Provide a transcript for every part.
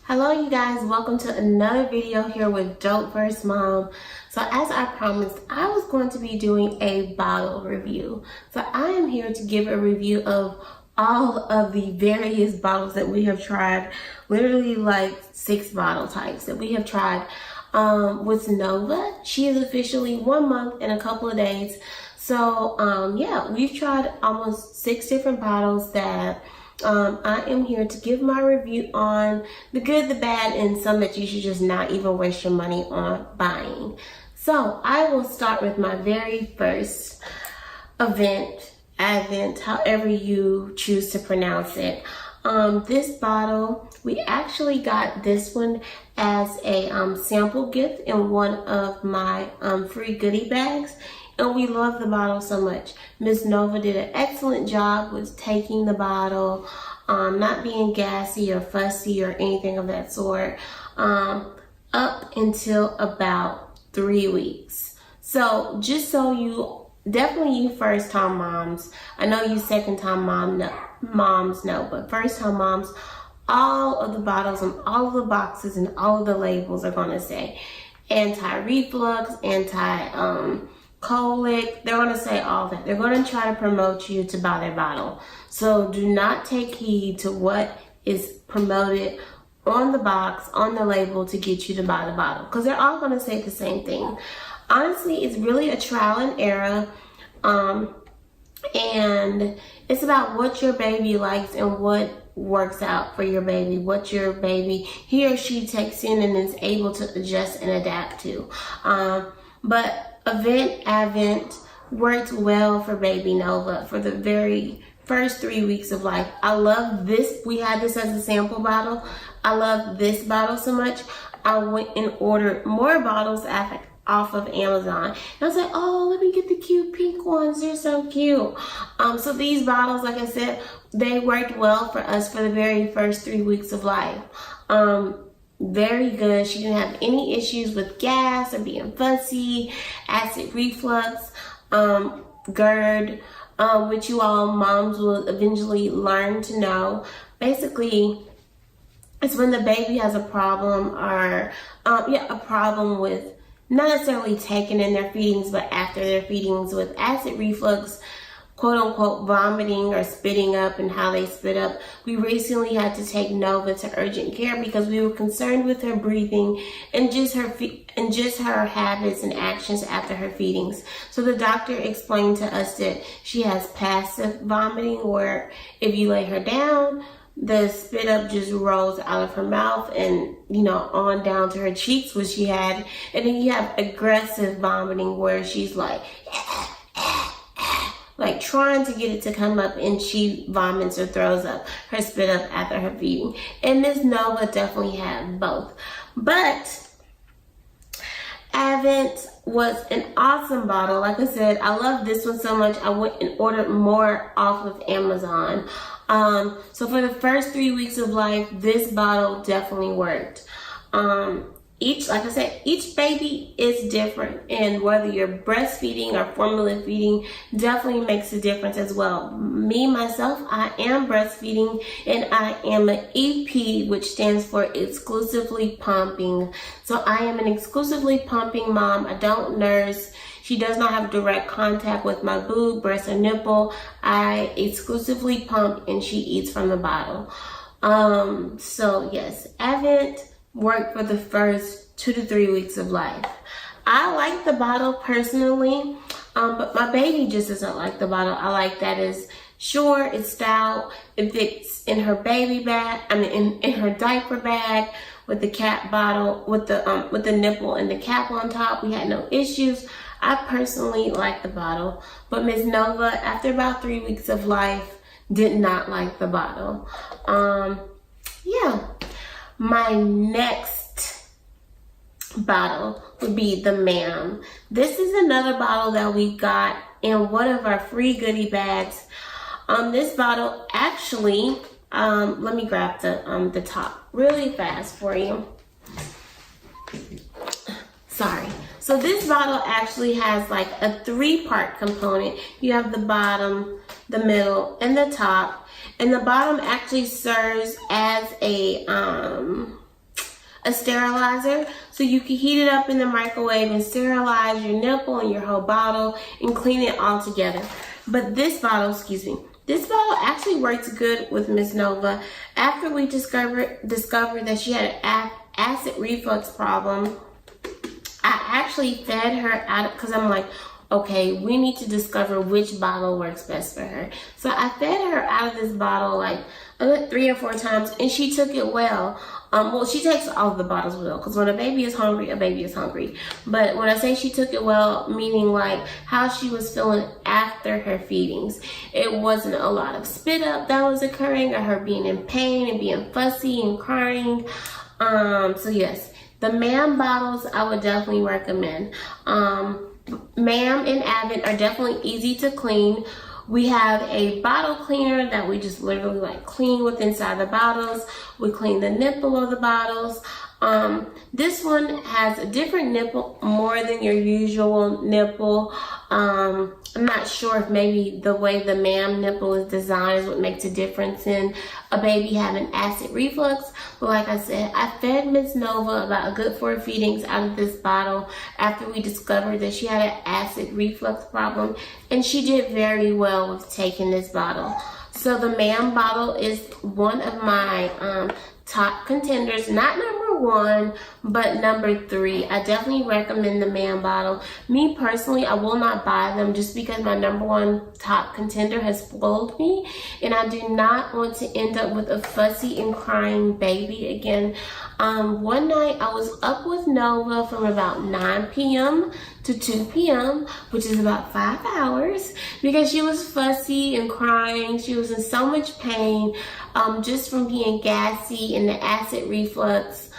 Hello you guys, welcome to another video here with Dope vs. Mom. So as I promised, I was going to be doing a bottle review. So I am here to give a review of all of the various bottles that we have tried, literally like 6 bottle types that we have tried with Nova. She is officially 1 month and a couple of days. So yeah, we've tried almost 6 different bottles that I am here to give my review on the good, the bad, and some that you should just not even waste your money on buying. So I will start with my very first AVENT, however you choose to pronounce it. This bottle, we actually got this one as a sample gift in one of my free goodie bags. And we love the bottle so much. Miss Nova did an excellent job with taking the bottle, not being gassy or fussy or anything of that sort, up until about 3 weeks. So just so you, definitely you first time moms, I know you second time moms know, but first time moms, all of the bottles and all of the boxes and all of the labels are gonna say anti-reflux, colic, they're going to say all that. They're going to try to promote you to buy their bottle. So do not take heed to what is promoted on the box, on the label to get you to buy the bottle. Because they're all going to say the same thing. Honestly, it's really a trial and error. And it's about what your baby likes and what works out for your baby, what your baby, he or she takes in and is able to adjust and adapt to. But AVENT worked well for baby Nova for the very first 3 weeks of life. I love this. We had this as a sample bottle. I love this bottle so much. I went and ordered more bottles off of Amazon. And I was like, oh, let me get the cute pink ones. They're so cute. So these bottles, like I said, they worked well for us for the very first 3 weeks of life. Very good. She didn't have any issues with gas or being fussy, acid reflux, GERD, which you all moms will eventually learn to know. Basically, it's when the baby has a problem or a problem with not necessarily taking in their feedings, but after their feedings with acid reflux, quote unquote vomiting or spitting up and how they spit up. We recently had to take Nova to urgent care because we were concerned with her breathing and just her habits and actions after her feedings. So the doctor explained to us that she has passive vomiting, where if you lay her down, the spit up just rolls out of her mouth and, on down to her cheeks, which she had. And then you have aggressive vomiting where she's like trying to get it to come up, and she vomits or throws up her spit up after her feeding. And Miss Nova definitely had both. But AVENT was an awesome bottle. Like I said, I love this one so much. I went and ordered more off of Amazon. So for the first 3 weeks of life, this bottle definitely worked. Like I said, each baby is different, and whether you're breastfeeding or formula feeding definitely makes a difference as well. Me, myself, I am breastfeeding, and I am an EP, which stands for exclusively pumping. So I am an exclusively pumping mom. I don't nurse. She does not have direct contact with my boob, breast, or nipple. I exclusively pump, and she eats from the bottle. So yes, AVENT worked for the first 2 to 3 weeks of life. I like the bottle personally, but my baby just doesn't like the bottle. I like that it's short, it's stout, it fits in her baby bag, in her diaper bag with the cap bottle, with the nipple and the cap on top. We had no issues. I personally like the bottle, but Miss Nova, after about 3 weeks of life, did not like the bottle. Yeah. My next bottle would be the MAM. This is another bottle that we got in one of our free goodie bags. This bottle actually, let me grab the top really fast for you. Sorry. So this bottle actually has like a 3-part component. You have the bottom, the middle, and the top. And the bottom actually serves as a a sterilizer, so you can heat it up in the microwave and sterilize your nipple and your whole bottle and clean it all together. But this bottle, this bottle actually works good with Miss Nova. After we discovered that she had an acid reflux problem, I actually fed her out because I'm like, okay, we need to discover which bottle works best for her. So I fed her out of this bottle like 3 or 4 times, and she took it well. Well, she takes all of the bottles well, because when a baby is hungry, a baby is hungry. But when I say she took it well, meaning like how she was feeling after her feedings. It wasn't a lot of spit up that was occurring, or her being in pain and being fussy and crying. So yes, the MAM bottles I would definitely recommend. MAM and AVENT are definitely easy to clean. We have a bottle cleaner that we just literally like clean with inside the bottles. We clean the nipple of the bottles. This one has a different nipple, more than your usual nipple. I'm not sure if maybe the way the MAM nipple is designed is what makes a difference in a baby having acid reflux. But like I said, I fed Miss Nova about a good 4 feedings out of this bottle after we discovered that she had an acid reflux problem, and she did very well with taking this bottle. So the MAM bottle is one of my top contenders, not number 1, but number 3. I definitely recommend the MAM bottle. Me personally, I will not buy them just because my number 1 top contender has spoiled me, and I do not want to end up with a fussy and crying baby again. One night I was up with Nova from about 9 p.m. to 2 p.m., which is about 5 hours, because she was fussy and crying. She was in so much pain, just from being gassy and the acid reflux.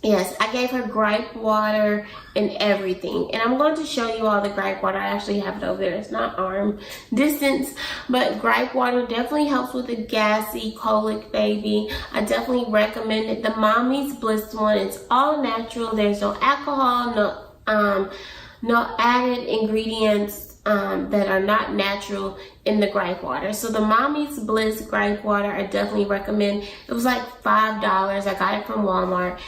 Yes, I gave her Gripe Water and everything. And I'm going to show you all the Gripe Water. I actually have it over there. It's not arm distance. But Gripe Water definitely helps with a gassy, colic baby. I definitely recommend it. The Mommy's Bliss one, it's all natural. There's no alcohol, no added ingredients that are not natural in the Gripe Water. So the Mommy's Bliss Gripe Water, I definitely recommend. It was like $5. I got it from Walmart.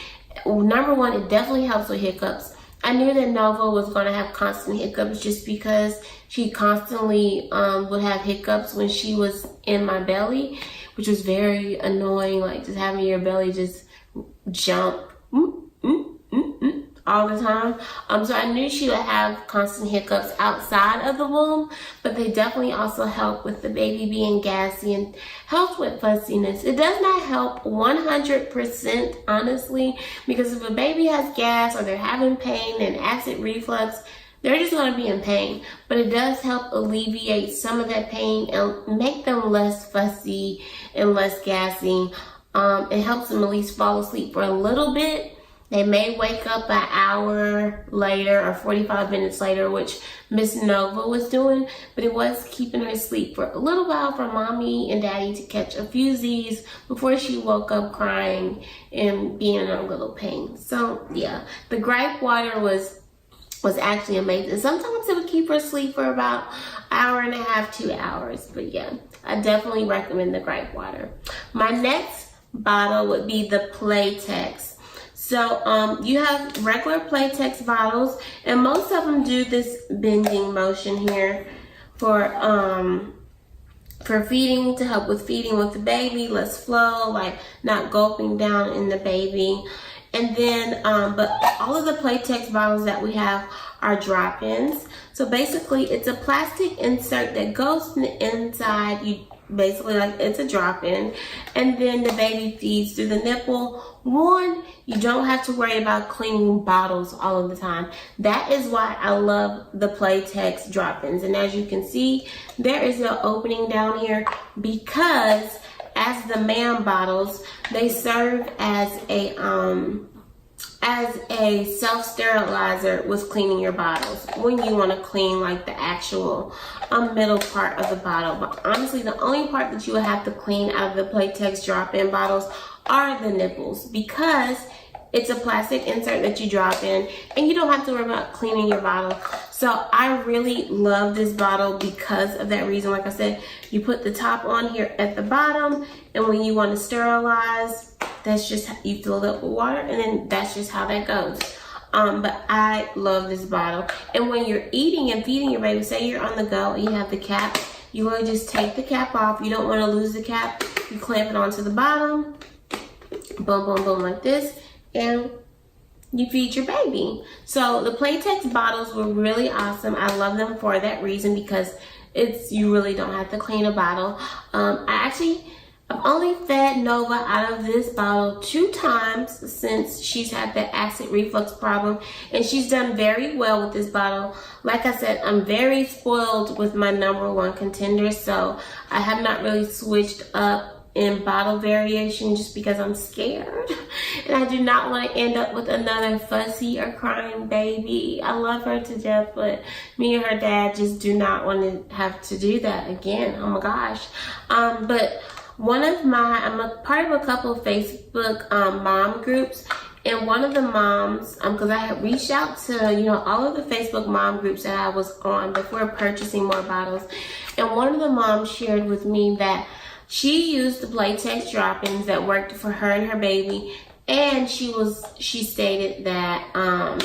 Number 1, it definitely helps with hiccups. I knew that Nova was going to have constant hiccups just because she constantly would have hiccups when she was in my belly, which was very annoying, like just having your belly just jump all the time. So I knew she would have constant hiccups outside of the womb, but they definitely also help with the baby being gassy and help with fussiness. It does not help 100%, honestly, because if a baby has gas or they're having pain and acid reflux, they're just going to be in pain. But it does help alleviate some of that pain and make them less fussy and less gassy. It helps them at least fall asleep for a little bit. They may wake up an hour later or 45 minutes later, which Miss Nova was doing, but it was keeping her asleep for a little while for Mommy and Daddy to catch a few Z's before she woke up crying and being in a little pain. So yeah, the Gripe Water was actually amazing. Sometimes it would keep her asleep for about an hour and a half, 2 hours. But yeah, I definitely recommend the Gripe Water. My next bottle would be the PLAYTEX. So you have regular PLAYTEX bottles, and most of them do this bending motion here for feeding, to help with feeding with the baby, less flow, like not gulping down in the baby. And then, but all of the PLAYTEX bottles that we have are drop-ins. So basically, it's a plastic insert that goes in the inside. You basically, like, it's a drop-in, and then the baby feeds through the nipple. One, you don't have to worry about cleaning bottles all of the time. That is why I love the PLAYTEX drop-ins. And as you can see, there is an opening down here because as the MAM bottles, they serve as a self-sterilizer with cleaning your bottles when you want to clean like the actual middle part of the bottle. But honestly, the only part that you would have to clean out of the PLAYTEX drop-in bottles are the nipples, because it's a plastic insert that you drop in and you don't have to worry about cleaning your bottle. So I really love this bottle because of that reason. Like I said, you put the top on here at the bottom, and when you want to sterilize, That's just, you fill it up with water, and then that's just how that goes. But I love this bottle. And when you're eating and feeding your baby, say you're on the go and you have the cap, you want to just take the cap off. You don't want to lose the cap. You clamp it onto the bottom, boom, boom, boom, like this, and you feed your baby. So the PLAYTEX bottles were really awesome. I love them for that reason, because you really don't have to clean a bottle. I've only fed Nova out of this bottle 2 times since she's had the acid reflux problem, and she's done very well with this bottle. Like I said, I'm very spoiled with my #1 contender, so I have not really switched up in bottle variation just because I'm scared, and I do not want to end up with another fussy or crying baby. I love her to death, but me and her dad just do not want to have to do that again. Oh my gosh. But I'm a part of a couple of Facebook mom groups, and one of the moms, because I had reached out to, all of the Facebook mom groups that I was on before purchasing more bottles, and one of the moms shared with me that she used the PLAYTEX drop-ins that worked for her and her baby, and she stated that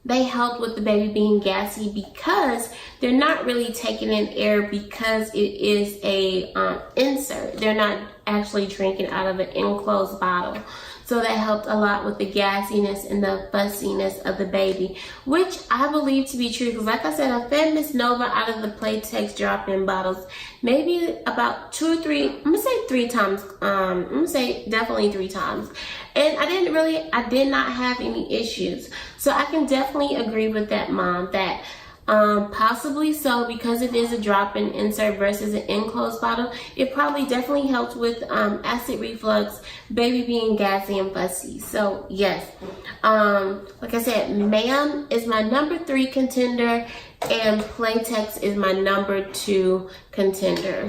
they help with the baby being gassy because they're not really taking in air, because it is a insert. They're not actually drinking out of an enclosed bottle. So that helped a lot with the gassiness and the fussiness of the baby, which I believe to be true. Because like I said, I fed Miss Nova out of the PLAYTEX drop-in bottles maybe about 2 or 3, I'm gonna say 3 times. I'm gonna say definitely 3 times. And I did not have any issues. So I can definitely agree with that mom that possibly so, because it is a drop-in insert versus an enclosed bottle, it probably definitely helped with acid reflux, baby being gassy and fussy. So yes, like I said, MAM is my #3 contender, and PLAYTEX is my #2 contender.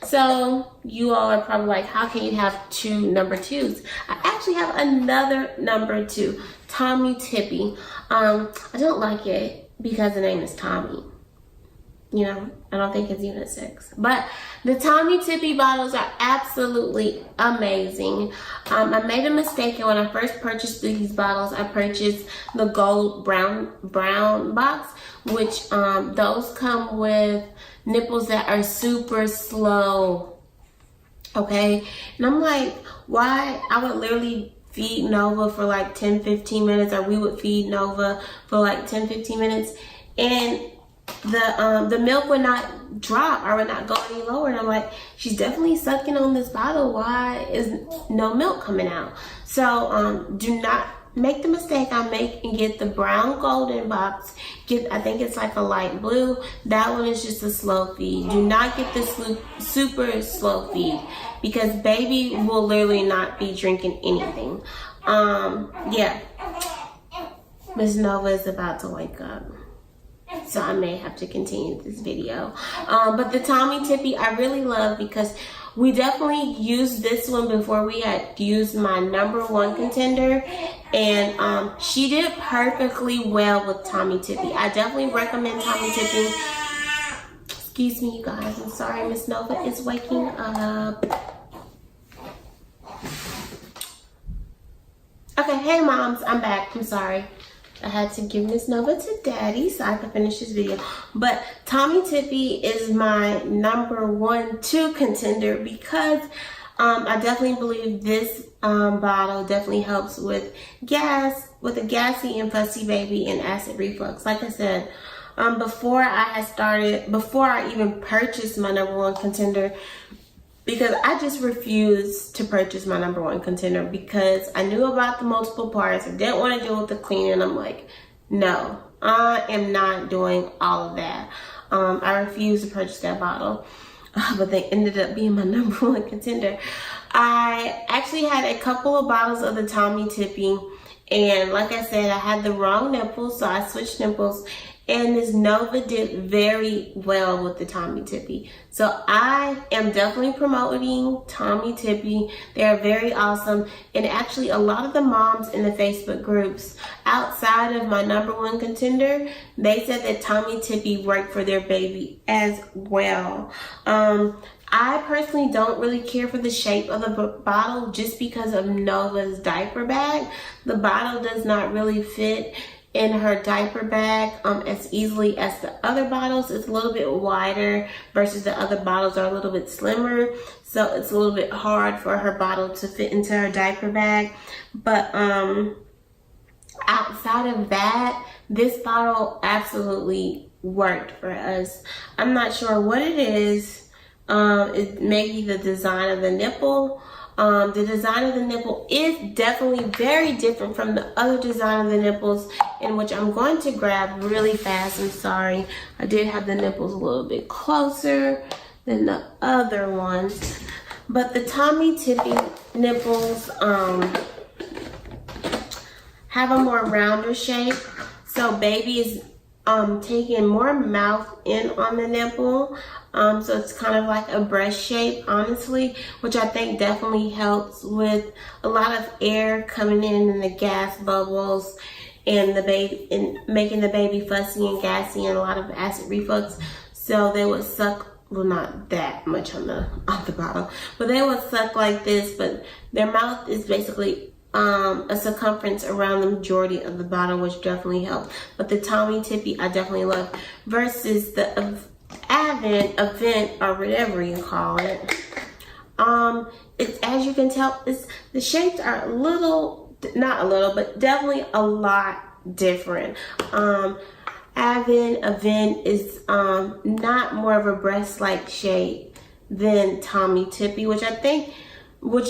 So you all are probably like, how can you have 2 #2s? I actually have another #2, Tommee Tippee. I don't like it because the name is Tommee. I don't think it's even a 6. But the Tommee Tippee bottles are absolutely amazing. I made a mistake, and when I first purchased these bottles, I purchased the gold brown box, which those come with nipples that are super slow. Okay, and I'm like, why? I would literally feed Nova for like 10-15 minutes, or we would feed Nova for like 10-15 minutes, and the milk would not drop or would not go any lower. And I'm like, she's definitely sucking on this bottle. Why is no milk coming out? So do not make the mistake I make and get the brown golden box. I think it's like a light blue. That one is just a slow feed. Do not get the super slow feed, because baby will literally not be drinking anything. Yeah, Miss Nova is about to wake up, so I may have to continue this video. But the Tommee Tippee I really love, because we definitely used this one before we had used my #1 contender, and she did perfectly well with Tommee Tippee. I definitely recommend Tommee Tippee. Excuse me, you guys. I'm sorry, Miss Nova is waking up. Okay, hey moms, I'm back. I'm sorry. I had to give Miss Nova to Daddy so I could finish this video. But Tommee Tippee is my #2 contender, because I definitely believe this bottle definitely helps with a gassy and fussy baby and acid reflux. Like I said, before I even purchased my #1 contender, because I just refused to purchase my #1 contender because I knew about the multiple parts. I didn't want to deal with the cleaning. I'm like, no, I am not doing all of that. I refused to purchase that bottle, but they ended up being my #1 contender. I actually had a couple of bottles of the Tommee Tippee, and like I said, I had the wrong nipples, so I switched nipples, And this Nova did very well with the Tommee Tippee. So I am definitely promoting Tommee Tippee. They are very awesome. And actually a lot of the moms in the Facebook groups outside of my #1 contender, they said that Tommee Tippee worked for their baby as well. I personally don't really care for the shape of the bottle just because of Nova's diaper bag. The bottle does not really fit in her diaper bag as easily as the other bottles. It's a little bit wider versus the other bottles are a little bit slimmer. So it's a little bit hard for her bottle to fit into her diaper bag. But outside of that, this bottle absolutely worked for us. I'm not sure what it is. It may be the design of the nipple. The design of the nipple is definitely very different from the other design of the nipples, in which I'm going to grab really fast. I'm sorry, I did have the nipples a little bit closer than the other ones. But the Tommee Tippee nipples have a more rounder shape. So baby is taking more mouth in on the nipple. So it's kind of like a breast shape, honestly, which I think definitely helps with a lot of air coming in and the gas bubbles and the baby and making the baby fussy and gassy and a lot of acid reflux. So they would suck, well, not that much on the bottle, but they would suck like this, but their mouth is basically a circumference around the majority of the bottle, which definitely helps. But the Tommee Tippee I definitely love versus the AVENT, or whatever you call it. It's, as you can tell, the shapes are a little, not a little, but definitely a lot different. AVENT is not more of a breast-like shape than Tommee Tippee,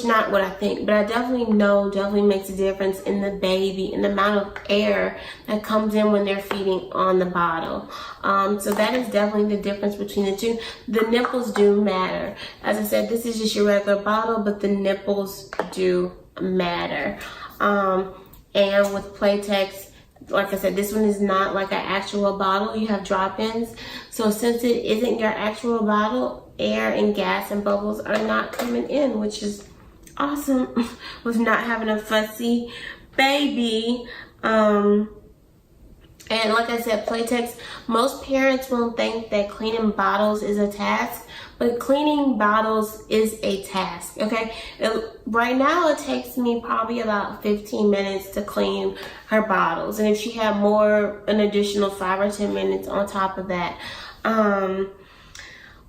not what I think, but I definitely know definitely makes a difference in the baby and the amount of air that comes in when they're feeding on the bottle. So that is definitely the difference between the two. The nipples do matter. As I said, this is just your regular bottle, but the nipples do matter. And with PLAYTEX, like I said, this one is not like an actual bottle. You have drop-ins. So since it isn't your actual bottle, air and gas and bubbles are not coming in, which is awesome with not having a fussy baby. And like I said, PLAYTEX, most parents won't think that cleaning bottles is a task, but cleaning bottles is a task, okay? Right now, it takes me probably about 15 minutes to clean her bottles. And if she had more, an additional 5 or 10 minutes on top of that.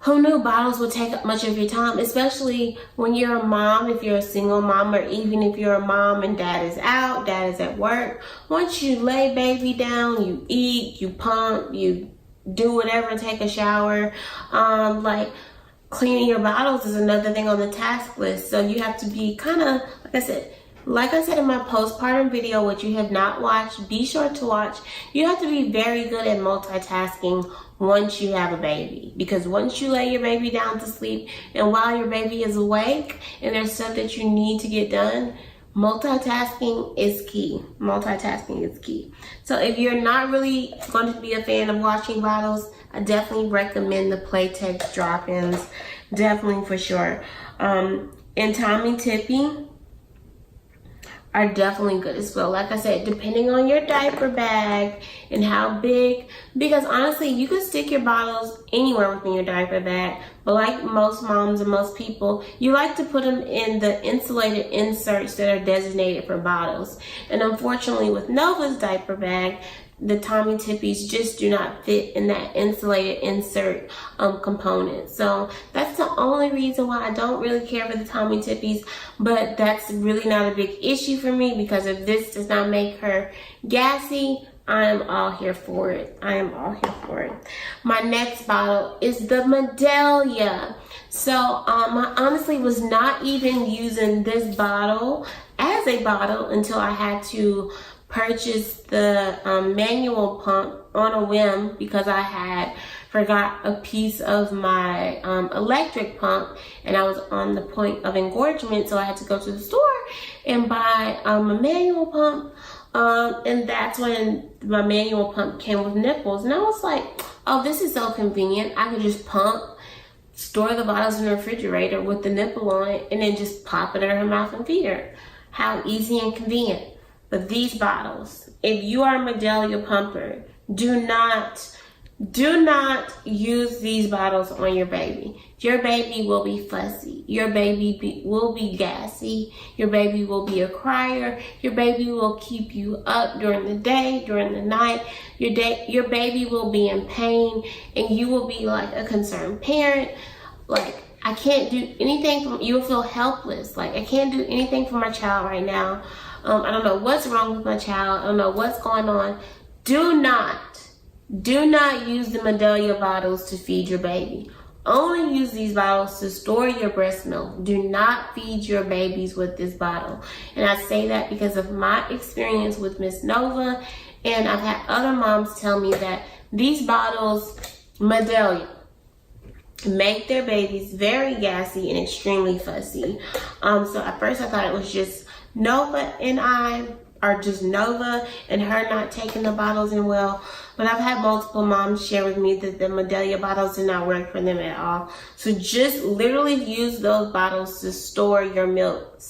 Who knew bottles would take up much of your time, especially when you're a mom, if you're a single mom, or even if you're a mom and dad is out, dad is at work. Once you lay baby down, you eat, you pump, you do whatever, take a shower. Like cleaning your bottles is another thing on the task list. So you have to be kind of, like I said in my postpartum video, which you have not watched, be sure to watch. You have to be very good at multitasking once you have a baby, because once you lay your baby down to sleep and while your baby is awake and there's stuff that you need to get done, multitasking is key. Multitasking is key. So if you're not really going to be a fan of washing bottles, I definitely recommend the PLAYTEX drop-ins, definitely for sure. And Tommee Tippee are definitely good as well. Like I said, depending on your diaper bag and how big, because honestly, you can stick your bottles anywhere within your diaper bag, but like most moms and most people, you like to put them in the insulated inserts that are designated for bottles. And unfortunately, with Nova's diaper bag, the Tommee Tippees just do not fit in that insulated insert component. So that's the only reason why I don't really care for the Tommee Tippees, but that's really not a big issue for me, because if this does not make her gassy, I am all here for it. I am all here for it. My next bottle is the MEDELA. So I honestly was not even using this bottle as a bottle until I had to purchase the manual pump on a whim, because I had forgot a piece of my electric pump and I was on the point of engorgement, so I had to go to the store and buy a manual pump. And that's when my manual pump came with nipples. And I was like, oh, this is so convenient. I could just pump, store the bottles in the refrigerator with the nipple on it, and then just pop it in her mouth and feed her. How easy and convenient. But these bottles, if you are a MEDELA pumper, do not use these bottles on your baby. Your baby will be fussy. Your baby will be gassy. Your baby will be a crier. Your baby will keep you up during the day, during the night. Your baby will be in pain, and you will be like a concerned parent. Like, I can't do anything you will feel helpless. Like, I can't do anything for my child right now. I don't know what's wrong with my child. I don't know what's going on. Do not use the MEDELA bottles to feed your baby. Only use these bottles to store your breast milk. Do not feed your babies with this bottle. And I say that because of my experience with Miss Nova, and I've had other moms tell me that these bottles, MEDELA, make their babies very gassy and extremely fussy. So at first I thought it was just Nova and I, or just Nova and her not taking the bottles in well. But I've had multiple moms share with me that the MEDELA bottles do not work for them at all. So just literally use those bottles to store your milk.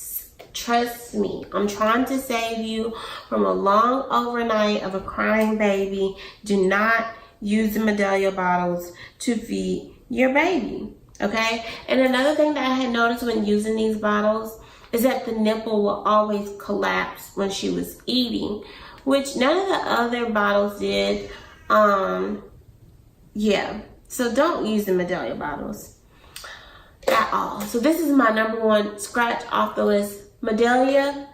Trust me, I'm trying to save you from a long overnight of a crying baby. Do not use the MEDELA bottles to feed your baby, okay? And another thing that I had noticed when using these bottles is that the nipple will always collapse when she was eating, which none of the other bottles did. Yeah, so don't use the MEDELA bottles at all. So this is my number one scratch off the list. MEDELA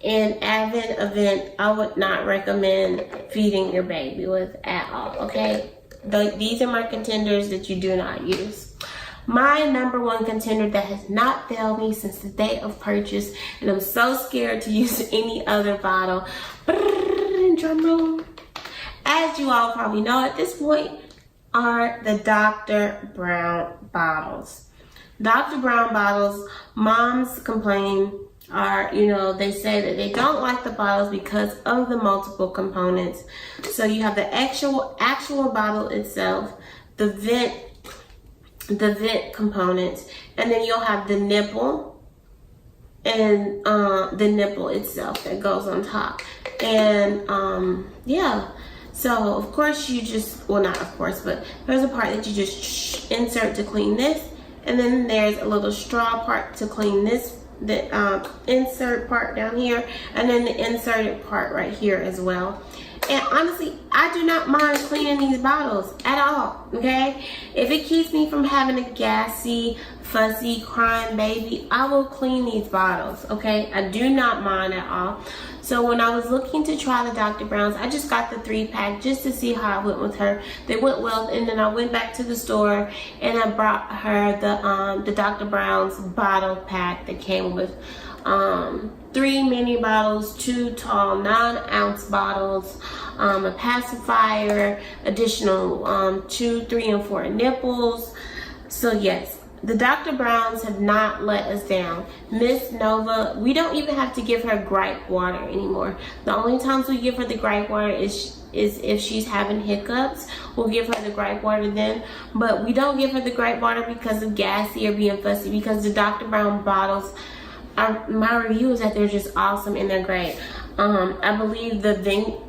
and AVENT, I would not recommend feeding your baby with at all, okay? These are my contenders that you do not use. My number one contender that has not failed me since the day of purchase, and I'm so scared to use any other bottle. Drum roll. As you all probably know at this point, are the Dr. Brown bottles. Dr. Brown bottles, moms complain, are, they say that they don't like the bottles because of the multiple components. So you have the actual bottle itself, the vent components, and then you'll have the nipple and the nipple itself that goes on top. And yeah, so of course you just, well, not of course, but there's a part that you just insert to clean this, and then there's a little straw part to clean this, the insert part down here, and then the inserted part right here as well. And honestly, I do not mind cleaning these bottles at all, okay? If it keeps me from having a gassy, fussy, crying baby, I will clean these bottles, okay? I do not mind at all. So when I was looking to try the Dr. Browns, I just got the 3-pack just to see how it went with her. They went well, and then I went back to the store and I brought her the Dr. Brown's bottle pack that came with 3 mini bottles, 2 tall 9-ounce bottles, a pacifier, additional 2, 3, and 4 nipples. So yes, the Dr. Browns have not let us down. Miss Nova, we don't even have to give her Gripe Water anymore. The only times we give her the Gripe Water is if she's having hiccups. We'll give her the Gripe Water then. But we don't give her the Gripe Water because of gassy or being fussy, because the Dr. Brown bottles, my review is that they're just awesome and they're great. I believe the vent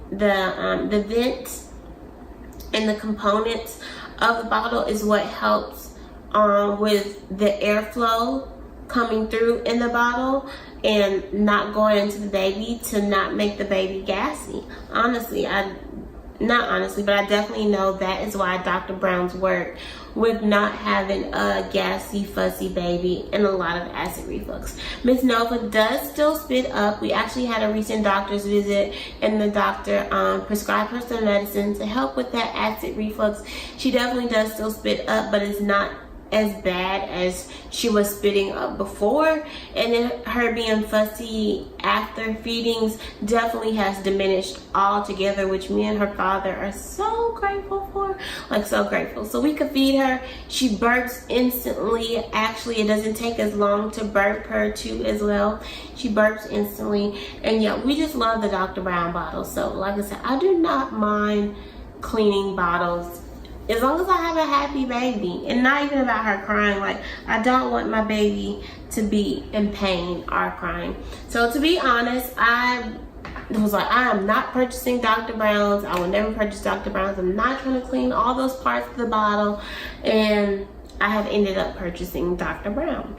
and the components of the bottle is what helps with the airflow coming through in the bottle and not going into the baby to not make the baby gassy. Honestly, but I definitely know that is why Dr. Brown's work with not having a gassy, fussy baby and a lot of acid reflux. Miss Nova does still spit up. We actually had a recent doctor's visit and the doctor prescribed her some medicine to help with that acid reflux. She definitely does still spit up, but it's not as bad as she was spitting up before, and then her being fussy after feedings definitely has diminished altogether, which me and her father are so grateful for, like so grateful. So we could feed her. She burps instantly. Actually, it doesn't take as long to burp her too as well. She burps instantly. And yeah, we just love the Dr. Brown bottles. So like I said, I do not mind cleaning bottles as long as I have a happy baby, and not even about her crying. Like, I don't want my baby to be in pain or crying. So to be honest, I was like, I am not purchasing Dr. Brown's. I will never purchase Dr. Brown's. I'm not trying to clean all those parts of the bottle, and I have ended up purchasing Dr. Brown.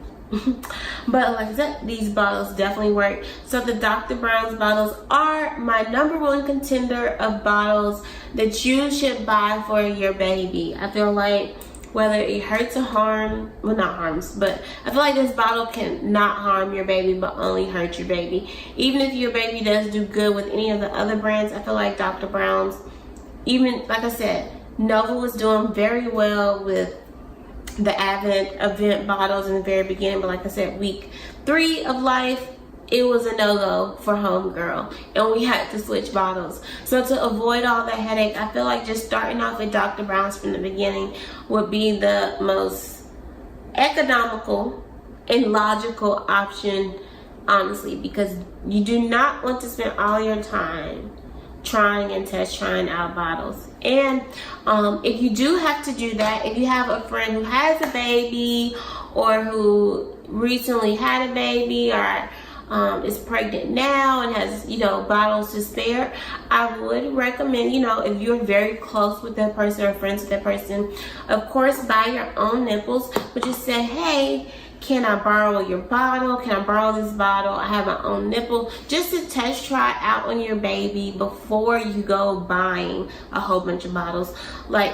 But like I said, these bottles definitely work. So the Dr. Brown's bottles are my #1 contender of bottles that you should buy for your baby. I feel like whether it hurts or harm, well, not harms, but I feel like this bottle can not harm your baby but only hurt your baby. Even if your baby does do good with any of the other brands, I feel like Dr. Brown's, even like I said, Nova was doing very well with the AVENT bottles in the very beginning, but like I said, week 3 of life, it was a no-go for homegirl, and we had to switch bottles. So to avoid all that headache, I feel like just starting off with Dr. Brown's from the beginning would be the most economical and logical option, honestly, because you do not want to spend all your time trying and trying out bottles. And if you do have to do that, if you have a friend who has a baby or who recently had a baby or is pregnant now and has, you know, bottles to spare, I would recommend, you know, if you're very close with that person or friends with that person, of course buy your own nipples, but just say, hey, can I borrow your bottle? Can I borrow this bottle? I have my own nipple. Just to test try out on your baby before you go buying a whole bunch of bottles. Like,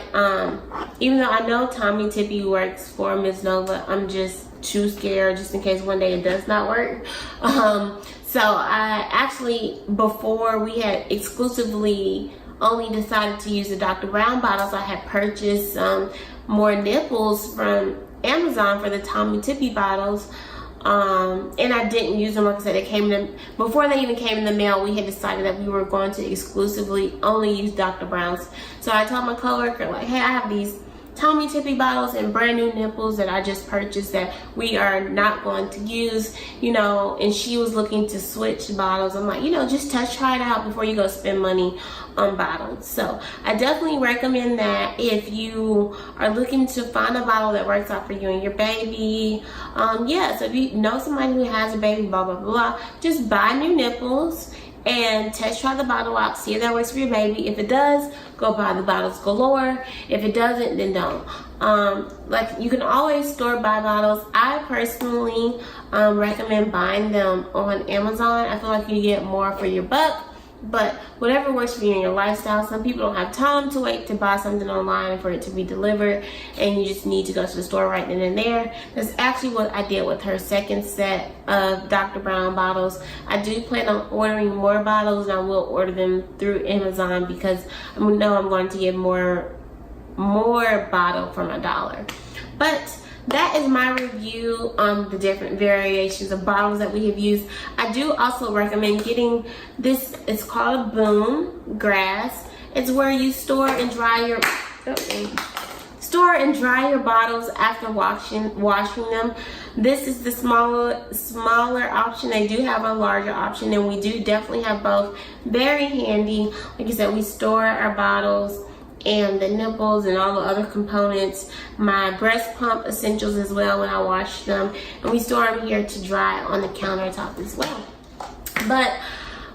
even though I know Tommee Tippee works for Miss Nova, I'm just too scared just in case one day it does not work. So I actually, before we had exclusively only decided to use the Dr. Brown bottles, I had purchased more nipples from Amazon for the Tommee Tippee bottles, and I didn't use them. Like I said, it came in before they even came in the mail. We had decided that we were going to exclusively only use Dr. Brown's. So I told my coworker, like, hey, I have these Tommee Tippee bottles and brand new nipples that I just purchased that we are not going to use, you know, and she was looking to switch bottles. I'm like, you know, just try it out before you go spend money on bottles. So I definitely recommend that if you are looking to find a bottle that works out for you and your baby. Yeah, so if you know somebody who has a baby, blah, blah, blah, just buy new nipples and test try the bottle out, see if that works for your baby. If it does, go buy the bottles galore. If it doesn't, then don't. Like, you can always store buy bottles. I personally recommend buying them on Amazon. I feel like you get more for your buck, but whatever works for you and your lifestyle. Some people don't have time to wait to buy something online for it to be delivered, and you just need to go to the store right then and there. That's actually what I did with her second set of Dr. Brown bottles. I do plan on ordering more bottles, and I will order them through Amazon because I know I'm going to get more bottle for my $1. But that is my review on the different variations of bottles that we have used. I do also recommend getting this. It's called Boom Grass. It's where you store and dry your bottles after washing them. This is the smaller option. They do have a larger option, and we do definitely have both. Very handy. Like I said, we store our bottles and the nipples and all the other components, my breast pump essentials as well when I wash them, and we store them here to dry on the countertop as well. But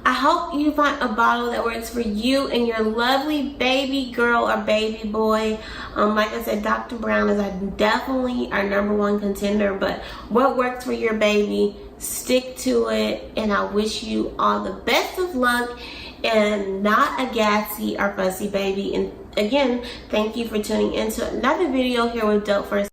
I hope you find a bottle that works for you and your lovely baby girl or baby boy. Like I said, Dr. Brown is definitely our #1 contender, but what works for your baby, stick to it, and I wish you all the best of luck and not a gassy or fussy baby. And again, thank you for tuning into another video here with Dope First.